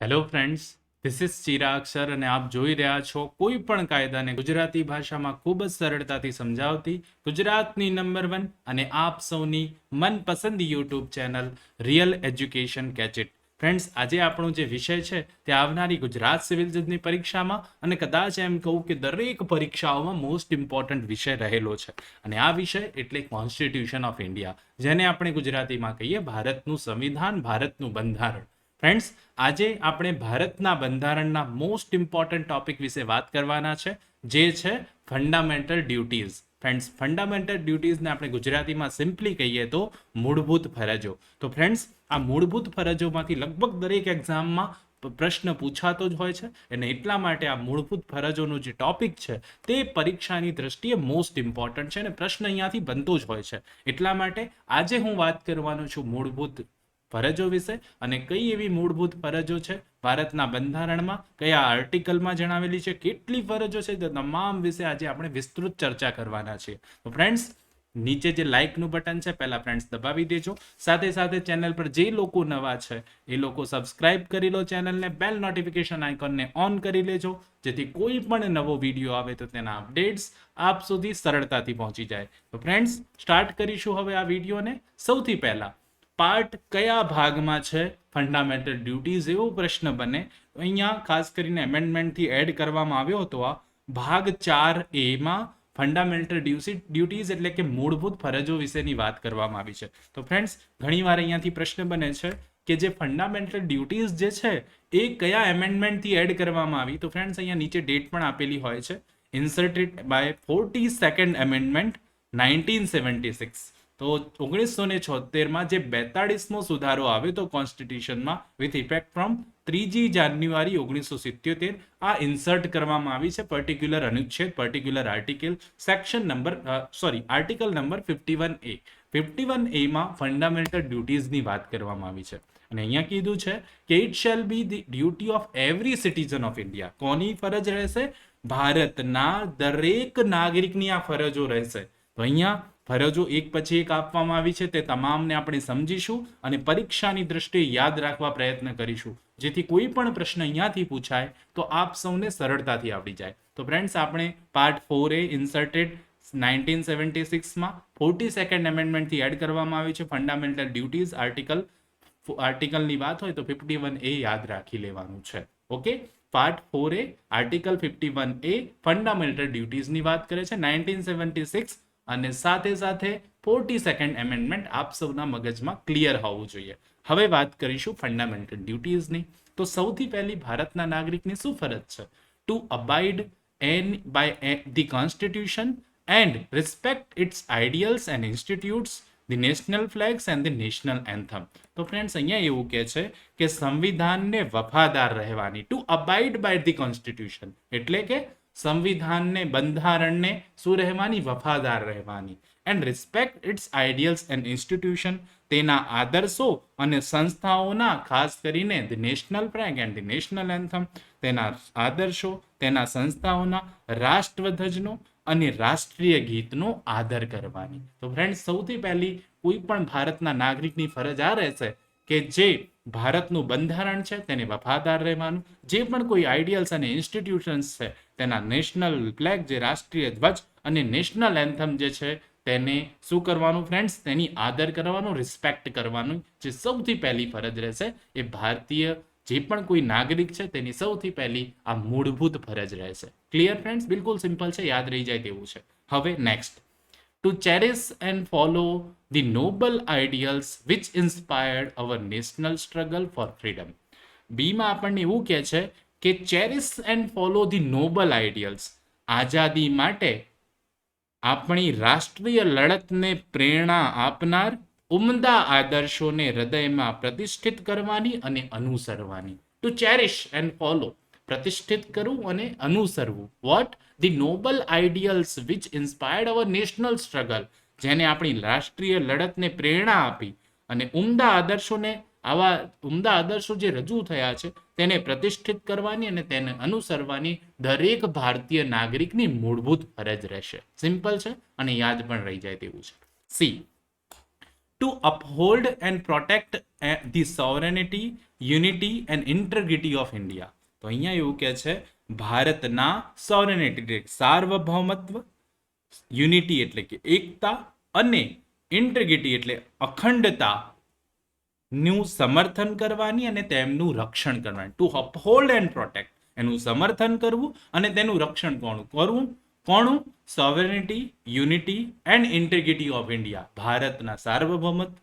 Hello friends, this is Chirag sir અને આપ જોઈ રહ્યા છો કોઈ પણ કાયદાને ગુજરાતી ભાષામાં ખૂબ જ સરળતાથી સમજાવતી ગુજરાતની નંબર 1 અને આપ સૌની મનપસંદ યુટ્યુબ ચેનલ રિયલ એજ્યુકેશન કેચિટ. ફ્રેન્ડ્સ, આજે આપણો જે વિષય છે તે આવનારી ગુજરાત સિવિલ જજની પરીક્ષામાં અને કદાચ એમ કહું કે દરેક પરીક્ષાઓમાં મોસ્ટ ઇમ્પોર્ટન્ટ વિષય રહેલો છે. અને આ વિષય એટલે કોન્સ્ટિટ્યુશન ઓફ ઇન્ડિયા, જેને આપણે ગુજરાતીમાં કહીએ ભારતનું સંવિધાન, ભારતનું બંધારણ. ફ્રેન્ડ્સ, આજે આપણે ભારતના બંધારણના મોસ્ટ ઇમ્પોર્ટન્ટ ટોપિક વિશે વાત કરવાના છે, જે છે ફંડામેન્ટલ ડ્યુટીઝ. ફ્રેન્ડ્સ, ફંડામેન્ટલ ડ્યુટીઝને આપણે ગુજરાતીમાં સિમ્પલી કહીએ તો મૂળભૂત ફરજો. તો ફ્રેન્ડ્સ, આ મૂળભૂત ફરજોમાંથી લગભગ દરેક એક્ઝામમાં પ્રશ્ન પૂછાતો જ હોય છે, અને એટલા માટે આ મૂળભૂત ફરજોનો જે ટોપિક છે તે પરીક્ષાની દ્રષ્ટિએ મોસ્ટ ઇમ્પોર્ટન્ટ છે અને પ્રશ્ન અહીંયાથી બનતો જ હોય છે. એટલા માટે આજે હું વાત કરવાનો છું મૂળભૂત ફરજો વિશે, અને કઈ એવી મૂળભૂત ફરજો છે ભારતના બંધારણમાં, કયા આર્ટિકલમાં જણાવેલી છે, કેટલી ફરજો છે, તે તમામ વિશે આજે આપણે વિસ્તૃત ચર્ચા કરવાના છીએ. તો ફ્રેન્ડ્સ, નીચે જે લાઇકનું બટન છે પહેલા ફ્રેન્ડ્સ દબાવી દેજો. સાથે સાથે ચેનલ પર જે લોકો નવા છે એ લોકો સબસ્ક્રાઇબ કરી લો ચેનલને, બેલ નોટિફિકેશન આઇકોનને ઓન કરી લેજો, જેથી કોઈ પણ નવો વિડીયો આવે તો તેના અપડેટ્સ આપ સુધી સરળતાથી પહોંચી જાય. તો ફ્રેન્ડ્સ, સ્ટાર્ટ કરીશું હવે આ વિડીયોને. સૌથી પહેલા પાર્ટ કયા ભાગમાં છે ફંડામેન્ટલ ડ્યુટીઝ, એવો પ્રશ્ન બને. અહીંયા ખાસ કરીને એમેન્ડમેન્ટથી એડ કરવામાં આવ્યો હતો. આ ભાગ 4A માં ફંડામેન્ટલ ડ્યુટીઝ એટલે કે મૂળભૂત ફરજો વિશેની વાત કરવામાં આવી છે. તો ફ્રેન્ડ્સ, ઘણીવાર અહીંયાથી પ્રશ્ન બને છે કે જે ફંડામેન્ટલ ડ્યુટીઝ જે છે એ કયા એમેન્ડમેન્ટથી એડ કરવામાં આવી. તો ફ્રેન્ડ્સ, અહીંયા નીચે ડેટ પણ આપેલી હોય છે. Inserted by 42nd amendment 1976. તો 1976માં જે 42મો સુધારો આવ્યો તો કોન્સ્ટિટ્યુશનમાં વિથ ઇફેક્ટ ફ્રોમ 3 જાન્યુઆરી 1977, આ ઇન્સર્ટ કરવામાં આવી છે પર્ટિક્યુલર અનુચ્છેદ, particular article, section number article number 51A. 51A માં ફંડામેન્ટલ ડ્યુટીઝની વાત કરવામાં આવી છે. અને અહીંયા કીધું છે કે it shall be the duty of every citizen of India. કોની ફરજ રહેશે? ભારતના દરેક નાગરિકની આ ફરજો રહેશે. તો અહીંયા ફરજો એક પછી એક આપવામાં આવી છે, તે તમામને આપણે સમજીશું અને પરીક્ષાની દ્રષ્ટિએ યાદ રાખવા પ્રયત્ન કરીશું, જેથી કોઈ પણ પ્રશ્ન અહીંયાથી પૂછાય તો આપ સૌને સરળતાથી આવડી જાય. તો ફ્રેન્ડ્સ, આપણે પાર્ટ 4A ઇન્સર્ટેડ 1976માં 42nd એમેન્ડમેન્ટથી એડ કરવામાં આવી છે ફંડામેન્ટલ ડ્યુટીઝ. આર્ટિકલની વાત હોય તો 51A યાદ રાખી લેવાનું છે. Okay, part 4A article 51A fundamental ડ્યુટીઝની વાત કરે છે 1976, અને સાથે સાથે 42nd એમેન્ડમેન્ટ આપ સૌના મગજમાં ક્લિયર હોવું જોઈએ. હવે વાત કરીશું ફંડામેન્ટલ ડ્યુટીઝની. તો સૌથી પહેલી ભારતના નાગરિકની શું ફરજ છે? To abide by the constitution and respect its ideals and institutes, the national flags and the national anthem. તો ફ્રેન્ડ્સ, અહીંયા એવું કહે છે કે સંવિધાનને વફાદાર રહેવાની. To abide by the constitution એટલે કે સંવિધાનને, બંધારણને શું રહેવાની? વફાદાર રહેવાની. And respect its ideals and institution, તેના આદર્શો અને સંસ્થાઓના, ખાસ કરીને the national flag and the national anthem, તેના આદર્શો, તેના સંસ્થાઓના, રાષ્ટ્રધ્વજનો અને રાષ્ટ્રીય ગીતનો આદર કરવાની. તો ફ્રેન્ડ્સ, સૌથી પહેલી કોઈ પણ ભારતના નાગરિકની ફરજ આ રહેશે કે જે ભારતનું બંધારણ છે તેને વફાદાર રહેવાનું, જે પણ કોઈ આઈડિયલ્સ અને ઇન્સ્ટિટ્યુશન્સ છે તેના નેશનલ ફ્લેગ, જે રાષ્ટ્રીય ધ્વજ, અને નેશનલ એન્થમ જે છે તેને શું કરવાનું ફ્રેન્ડ્સ? તેની આદર કરવાનું, રિસ્પેક્ટ કરવાનું, જે સૌથી પહેલી ફરજ રહેશે. એ ભારતીય જે પણ કોઈ નાગરિક છે તેની સૌથી પહેલી આ મૂળભૂત ફરજ રહેશે. Clear friends? બિલકુલ સિમ્પલ છે, યાદ રહી જાય તેવું છે. હવે next, to cherish and follow the noble ideals which inspired our national struggle for freedom. બીમાં આપણને એવું કહે છે કે cherish and follow the noble ideals, આઝાદી માટે આપણી રાષ્ટ્રીય લડતને પ્રેરણા આપનાર ઉમદા આદર્શોને હૃદયમાં પ્રતિષ્ઠિત કરવાની અને અનુસરવાની. ટુ ચેરિશ એન્ડ ફોલો, પ્રતિષ્ઠિત કરવું અને અનુસરવું. What? The noble ideals which inspired our national struggle, જેને આપણી રાષ્ટ્રીય લડતને પ્રેરણા આપી અને ઉમદા આદર્શોને, આવા ઉમદા આદર્શો જે રજૂ થયા છે તેને પ્રતિષ્ઠિત કરવાની અને તેને અનુસરવાની દરેક ભારતીય નાગરિકની મૂળભૂત ફરજ રહેશે. સિમ્પલ છે અને યાદ પણ રહી જાય તેવું છે. C, to uphold and protect the sovereignty, unity and integrity of India. તો અહીંયા એવું કે છે ભારતના સોવરેનિટી સાર્વભૌમત્વ, યુનિટી એટલે કે એકતા, અને ઇન્ટિગ્રિટી એટલે અખંડતા નું સમર્થન કરવાની અને તેમનું રક્ષણ કરવાની. ટુ અપહોલ્ડ એન્ડ પ્રોટેક્ટ, એનું સમર્થન કરવું અને તેનું રક્ષણ કોનું? Sovereignty, unity and integrity of India, ભારતના સાર્વભૌમત્વ,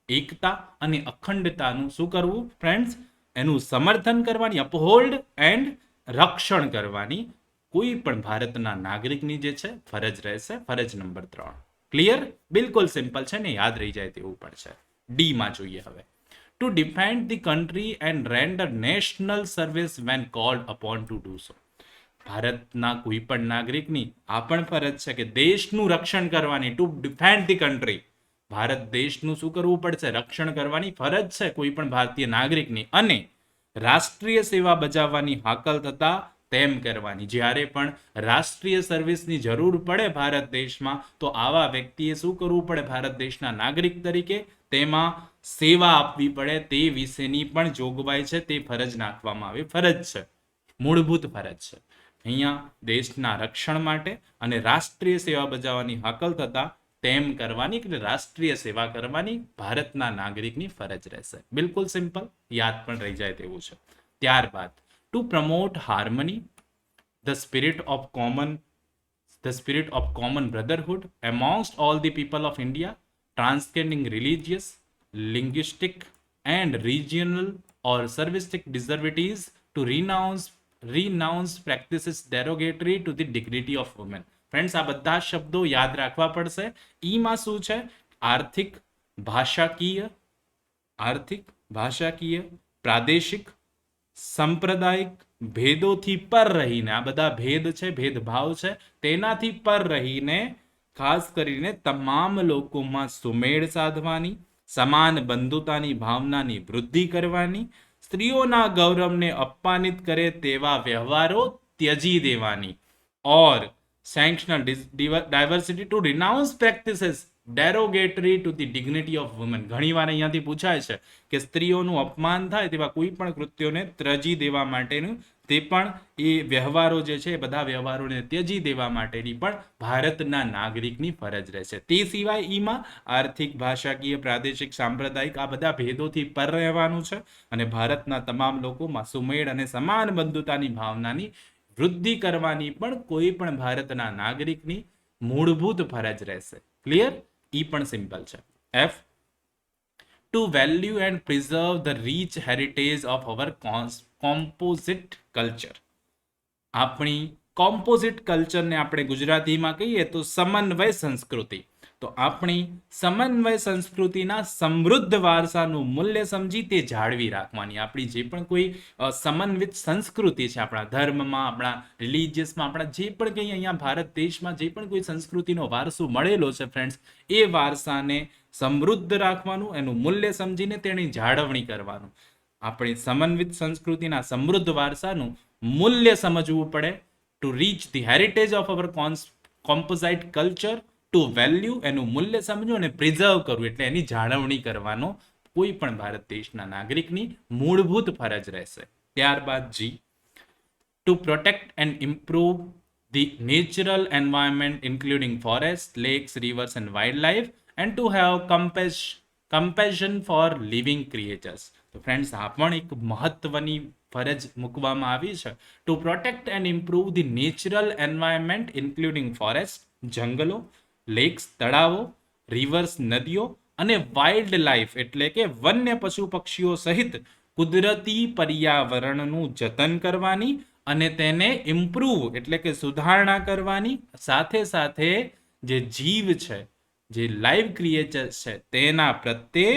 એકતા અને અખંડતાનું શું કરવું ફ્રેન્ડ્સ? એનું સમર્થન કરવાની, અપહોલ્ડ એન્ડ રક્ષણ કરવાની કોઈ પણ ભારતના નાગરિકની જે છે ફરજ રહેશે. ફરજ નંબર 3. ક્લિયર? બિલકુલ સિમ્પલ છે ને, યાદ રહી જાય તેવું પણ છે. ડી માં જોઈએ હવે. To defend the country and render national service when called upon to do so. ભારતના કોઈ પણ નાગરિકની આ પણ ફરજ છે કે દેશનું રક્ષણ કરવાની. To defend the country, Bharat દેશનું શું કરવું પડશે? રક્ષણ કરવાની ફરજ છે કોઈ પણ ભારતીય નાગરિકની. અને રાષ્ટ્રીય સેવા બજાવવાની હાકલ થતા તેમ કરવાની. જ્યારે પણ રાષ્ટ્રીય સર્વિસની જરૂર પડે ભારત દેશમાં, તો આવા વ્યક્તિએ શું કરવું પડે? ભારત દેશના નાગરિક તરીકે તેમાં સેવા આપવી પડે. તે વિશેની પણ જોગવાઈ છે, તે ફરજ નાખવામાં આવી. ફરજ છે, મૂળભૂત ફરજ છે. અહીંયા દેશના રક્ષણ માટે અને રાષ્ટ્રીય સેવા બજાવવાની હાકલ થતા તેમ કરવાની, એટલે રાષ્ટ્રીય સેવા કરવાની ભારતના નાગરિકની ફરજ રહેશે. બિલકુલ સિમ્પલ, યાદ પણ રહી જાય તેવું છે. ત્યારબાદ two promote harmony, the spirit of common brotherhood amongst all the people of India, transcending religious, linguistic and regional or servilistic diversities, to renounce practices derogatory to the dignity of women. Friends, આ બધા શબ્દો યાદ રાખવા પડશે. ઈમાં શું છે? આર્થિક, ભાષાકીય, પ્રાદેશિક, સાંપ્રદાયિક ભેદોથી પર રહીને, આ બધા ભેદ છે, ભેદભાવ છે, તેનાથી પર રહીને ખાસ કરીને તમામ લોકોમાં સુમેળ સાધવાની, સમાન બંધુતાની ભાવનાની વૃદ્ધિ કરવાની, સ્ત્રીઓના ગૌરવને અપમાનિત કરે તેવા વ્યવહારો ત્યજી દેવાની, ઓર sanctional diversity to renounce practices derogatory to the dignity of women. ઘણીવાર અહીંયાથી પૂછાય છે કે સ્ત્રીઓનું અપમાન થાય તેવા કોઈ પણ કૃત્યોને ત્યજી દેવા માટેનું, તે પણ એ વ્યવહારો જે છે એ બધા વ્યવહારોને ત્યજી દેવા માટેની પણ ભારતના નાગરિકની ફરજ રહેશે. તે સિવાય ઈમાં આર્થિક, ભાષાકીય, પ્રાદેશિક, સાંપ્રદાયિક આ બધા ભેદોથી પર રહેવાનું છે અને ભારતના તમામ લોકોમાં સુમેળ અને સમાન બંધુતાની ભાવનાની વૃદ્ધિ કરવાની પણ કોઈ પણ ભારતના નાગરિકની મૂળભૂત ફરજ રહેશે. ક્લિયર? ઈ પણ સિમ્પલ છે. F, to value and preserve the rich heritage of our composite culture. આપણી કોમ્પોઝિટ કલ્ચરને આપણે ગુજરાતીમાં કહીએ તો સમન્વય સંસ્કૃતિ. તો આપણી સમન્વય સંસ્કૃતિના સમૃદ્ધ વારસાનું મૂલ્ય સમજી તે જાળવી રાખવાની. આપણી જે પણ કોઈ સમન્વિત સંસ્કૃતિ છે, આપણા ધર્મમાં, આપણા રિલિજિયસમાં, આપણા જે પણ કંઈ અહીંયા ભારત દેશમાં જે પણ કોઈ સંસ્કૃતિનો વારસો મળેલો છે ફ્રેન્ડ્સ, એ વારસાને સમૃદ્ધ રાખવાનું, એનું મૂલ્ય સમજીને તેની જાળવણી કરવાનું. આપણી સમન્વિત સંસ્કૃતિના સમૃદ્ધ વારસાનું મૂલ્ય સમજવું પડે. To reach the heritage of our composite culture, to value એનું મૂલ્ય સમજવું અને પ્રિઝર્વ કરવું એટલે એની જાળવણી કરવાનો કોઈ પણ ભારત દેશના નાગરિકની મૂળભૂત ફરજ રહેશે. ત્યારબાદ G, to protect and improve the natural environment including forest, lakes, rivers and wild life and to have compassion for living creatures. તો ફ્રેન્ડ્સ, આ પણ એક મહત્વની ફરજ મૂકવામાં આવી છે. To protect and improve the natural environment including forest, જંગલો, લેક્સ, તળાવો, રિવર્સ, નદીઓ અને વાઇલ્ડ લાઈફ એટલે કે વન્ય પશુ પક્ષીઓ સહિત કુદરતી પર્યાવરણનું જતન કરવાની અને તેને ઇમ્પ્રૂવ એટલે કે સુધારણા કરવાની, સાથે સાથે જે જીવ છે, જે લાઈવ ક્રિએચર્સ છે, તેના પ્રત્યે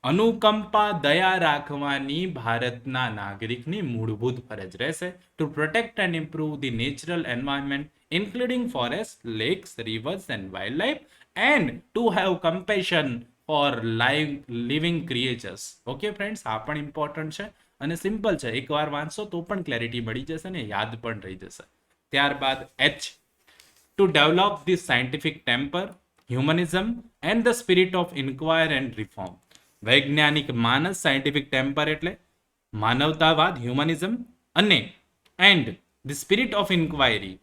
અનુકંપા, દયા રાખવાની ભારતના નાગરિકની મૂળભૂત ફરજ રહેશે. To protect and improve the natural environment including forest, lakes, rivers and wild life and to have compassion for living creatures. Okay friends, આ પણ ઇમ્પોર્ટન્ટ છે અને સિમ્પલ છે. એકવાર વાંચશો તો પણ ક્લેરિટી મળી જશે ને યાદ પણ રહી જશે. ત્યારબાદ H, to develop the scientific temper, humanism and the spirit of inquire and reform. વૈજ્ઞાનિક માનસ, સાયન્ટિફિક ટેમ્પર એટલે માનવતાવાદ, હ્યુમનિઝમ, અને and the spirit of inquiry,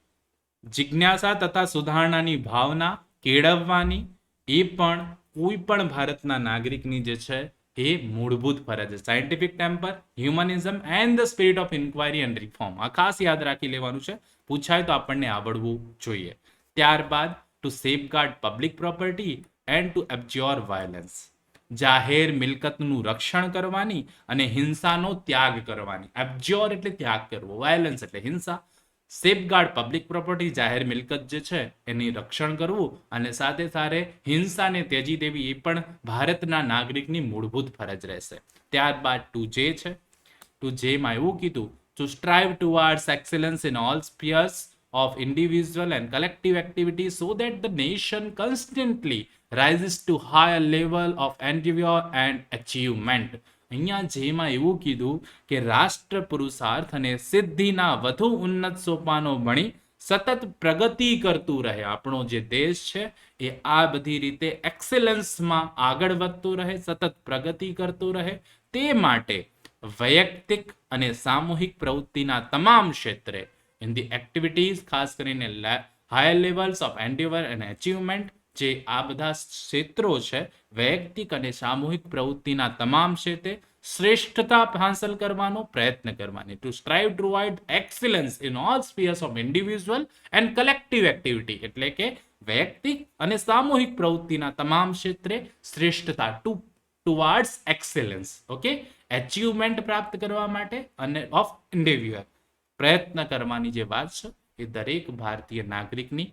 જિજ્ઞાસા તથા સુધારણાની ભાવના કેળવવાની, એ પણ કોઈ પણ ભારતના નાગરિકની જે છે એ મૂળભૂત ફરજ છે. Scientific temper, humanism and the spirit of inquiry and reform, આ ખાસ યાદ રાખી લેવાનું છે, પૂછાય તો આપણને આવડવું જોઈએ. ત્યારબાદ to safeguard public property and to abjure violence, જાહેર મિલકતનું રક્ષણ કરવાની અને હિંસાનો ત્યાગ કરવાની. એબ્જોર એટલે ત્યાગ કરવો, વાયોલન્સ એટલે હિંસા. સેફગાર્ડ પબ્લિક પ્રોપર્ટી, જાહેર મિલકત જે છે એની રક્ષણ કરવું અને સાથે સાથે હિંસાને ત્યજી દેવી, એ પણ ભારતના નાગરિકની મૂળભૂત ફરજ રહેશે. ત્યારબાદ ટુ જે છે, ટુ જેમાં એવું કીધું to strive towards excellence in all spheres of individual and collective activities so that the nation constantly rises to higher level of endeavor and achievement. અહીંયા જેમાં એવું કીધું કે રાષ્ટ્ર પુરુષાર્થ અને સિદ્ધિના વધુ ઉન્નત સોપાનો ભણી સતત પ્રગતિ કરતું રહે. આપણો જે દેશ છે એ આ બધી રીતે એક્સેલન્સમાં આગળ વધતું રહે, સતત પ્રગતિ કરતું રહે, તે માટે વૈયક્તિક અને સામૂહિક પ્રવૃત્તિના તમામ ક્ષેત્રે in the activities, ખાસ કરીને higher levels of endeavor and achievement, જે આ બધા ક્ષેત્રો છે વૈયક્તિક અને સામૂહિક પ્રવૃત્તિના તમામ ક્ષેત્રે શ્રેષ્ઠતા હાંસલ કરવાનો પ્રયત્ન કરવાની. To strive toward excellence in all spheres of individual and collective activity, એટલે કે વૈયક્તિક અને સામૂહિક પ્રવૃત્તિના તમામ ક્ષેત્રે શ્રેષ્ઠતા, ટુવર્ડ્સ એક્સેલન્સ, ઓકે, એચિવમેન્ટ પ્રાપ્ત કરવા માટે અને ઓફ ઇન્ડિવિજ્યુઅલ પ્રયત્ન કરવાની જે વાત છે એ દરેક ભારતીય નાગરિકની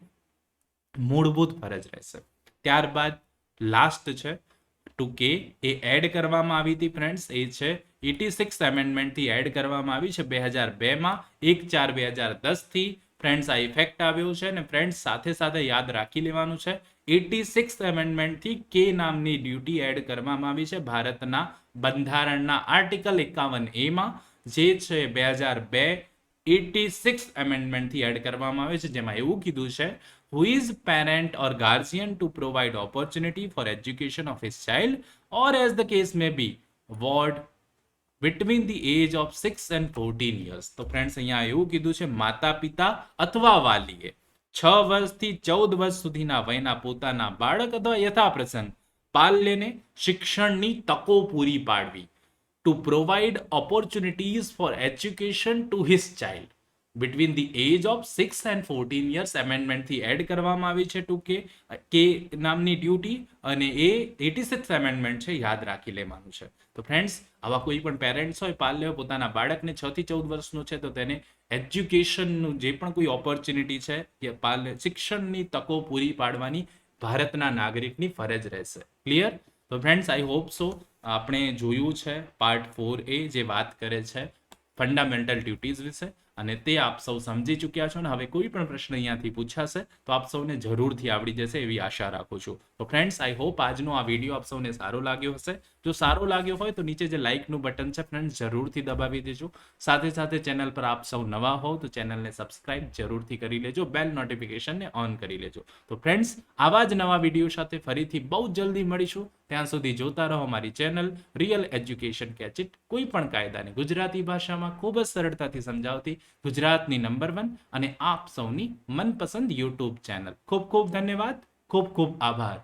મૂળભૂત ફરજ રહેશે. ત્યારબાદ લાસ્ટ છે ટુ કે, એ એડ કરવામાં આવી હતી ફ્રેન્ડ્સ, એ છે 86 એમેન્ડમેન્ટથી એડ કરવામાં આવી છે 2002માં, 1/4/2010 ફ્રેન્ડ્સ આ ઇફેક્ટ આવ્યો છે. અને ફ્રેન્ડ્સ સાથે સાથે યાદ રાખી લેવાનું છે 86 એમેન્ડમેન્ટથી કે નામની ડ્યુટી એડ કરવામાં આવી છે ભારતના બંધારણના આર્ટિકલ 51A માં, જે છે 2002 86 એમેન્ડમેન્ટથી એડ કરવામાં આવે છે, જેમાં એવું કીધું છે who is parent or guardian to provide opportunity for education of his child or as the case may be ward between the age of 6 and 14 years. તો ફ્રેન્ડ્સ અહીંયા એવું કીધું છે માતા પિતા અથવા વાલીએ 6 વર્ષથી 14 વર્ષ સુધીના વયના પોતાના બાળક અથવા યથાપ્રસંગ પાલ્યને શિક્ષણની તકો પૂરી પાડવી. To provide opportunities for education to his child between the age of 6 and 14 years, એમેન્ડમેન્ટથી add કરવામાં આવી છે ટુ કે નામની ડ્યુટી, અને એ 86 એમેન્ડમેન્ટ છે, યાદ રાખી લેવાનું છે. તો ફ્રેન્ડ્સ આવા કોઈ પણ પેરેન્ટ્સ હોય, પાલ્ય પોતાના બાળકને 6 થી 14 વર્ષનું છે તો તેને એજ્યુકેશનનું જે પણ કોઈ ઓપોર્ચ્યુનિટી છે કે શિક્ષણની તકો પૂરી પાડવાની ભારતના નાગરિકની ફરજ રહેશે. ક્લિયર? તો ફ્રેન્ડ્સ આઈ હોપ સો આપણે જોયું છે પાર્ટ 4A જે વાત કરે છે ફંડામેન્ટલ ડ્યુટીઝ વિશે, અને તે આપ સૌ સમજી ચૂક્યા છો. ને હવે કોઈ પણ પ્રશ્ન અહીંયાથી પૂછાશે તો આપ સૌને જરૂરથી આવડી જશે એવી આશા રાખું છું. તો ફ્રેન્ડ્સ આઈ હોપ આજનો આ વિડીયો આપ સૌને સારો લાગ્યો હશે. જો સારો લાગ્યો હોય તો નીચે જે લાઇકનું બટન છે ફ્રેન્ડ્સ જરૂરથી દબાવી દેજો. સાથે સાથે ચેનલ પર આપ સૌ નવા હો તો ચેનલને સબસ્ક્રાઇબ જરૂરથી કરી લેજો, બેલ નોટિફિકેશનને ઓન કરી લેજો. તો ફ્રેન્ડ્સ આવા જ નવા વિડીયો સાથે ફરીથી બહુ જલ્દી મળીશું. ત્યાં સુધી જોતા રહો મારી ચેનલ રિયલ એજ્યુકેશન કેચિટ, કોઈ પણ કાયદાને ગુજરાતી ભાષામાં ખૂબ જ સરળતાથી સમજાવતી ગુજરાતની નંબર 1 અને આપ સૌની મનપસંદ યુટ્યુબ ચેનલ. ખૂબ ખૂબ ધન્યવાદ, ખૂબ ખૂબ આભાર.